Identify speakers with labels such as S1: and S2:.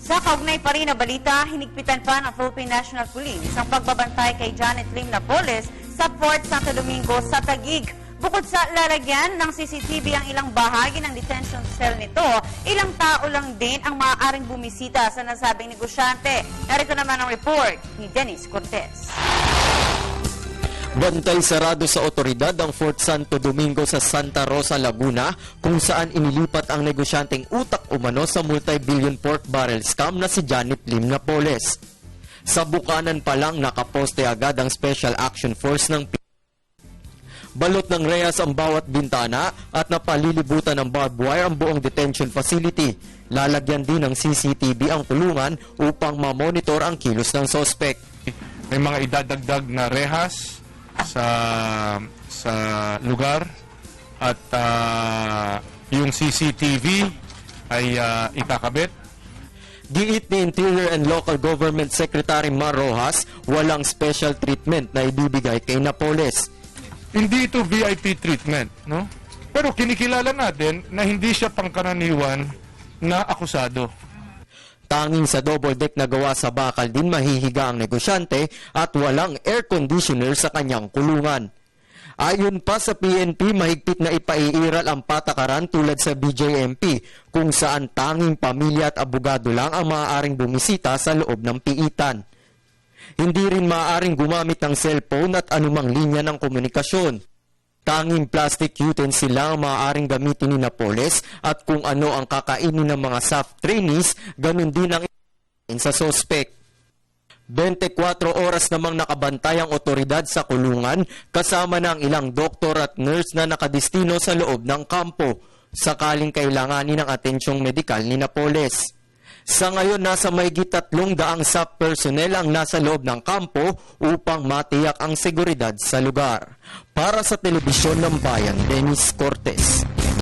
S1: Sa kaugnay pa rin na balita, hinigpitan pa ng Philippine National Police ang pagbabantay kay Janet Lim Napoles sa Fort Santo Domingo sa Taguig. Bukod sa lalagyan ng CCTV ang ilang bahagi ng detention cell nito, ilang tao lang din ang maaaring bumisita sa nasabing negosyante. Narito naman ang report ni Dennis Cortez.
S2: Bantay sarado sa otoridad ang Fort Santo Domingo sa Santa Rosa, Laguna, kung saan inilipat ang negosyanteng utak umano sa multi-billion pork barrel scam na si Janet Lim Napoles. Sa bukanan pa lang nakaposte agad ang Special Action Force ng balot ng rehas ang bawat bintana at napalilibutan ng barbed wire ang buong detention facility. Lalagyan din ng CCTV ang kulungan upang mamonitor ang kilos ng sospek.
S3: May mga idadagdag na rehas sa lugar at yung CCTV ay ikakabit.
S2: Giit ni Interior and Local Government Secretary Mar Rojas, walang special treatment na ibibigay kay Napoles.
S3: Hindi ito VIP treatment, no? Pero kinikilala natin na hindi siya pangkaraniwan na akusado.
S2: Tanging sa double deck na gawa sa bakal din mahihiga ang negosyante at walang air conditioner sa kanyang kulungan. Ayon pa sa PNP, mahigpit na ipaiiral ang patakaran tulad sa BJMP kung saan tanging pamilya at abogado lang ang maaaring bumisita sa loob ng piitan. Hindi rin maaaring gumamit ng cellphone at anumang linya ng komunikasyon. Tanging plastic utensil lang ang maaaring gamitin ni Napoles at kung ano ang kakainin ng mga SAF trainees, ganun din ang sa sospek. 24 oras namang nakabantay ang otoridad sa kulungan kasama ng ilang doktor at nurse na nakadestino sa loob ng kampo sakaling kailanganin ng atensyong medikal ni Napoles. Sa ngayon, nasa mahigit 300 SAF personnel ang nasa loob ng kampo upang matiyak ang seguridad sa lugar. Para sa Telebisyon ng Bayan, Dennis Cortez.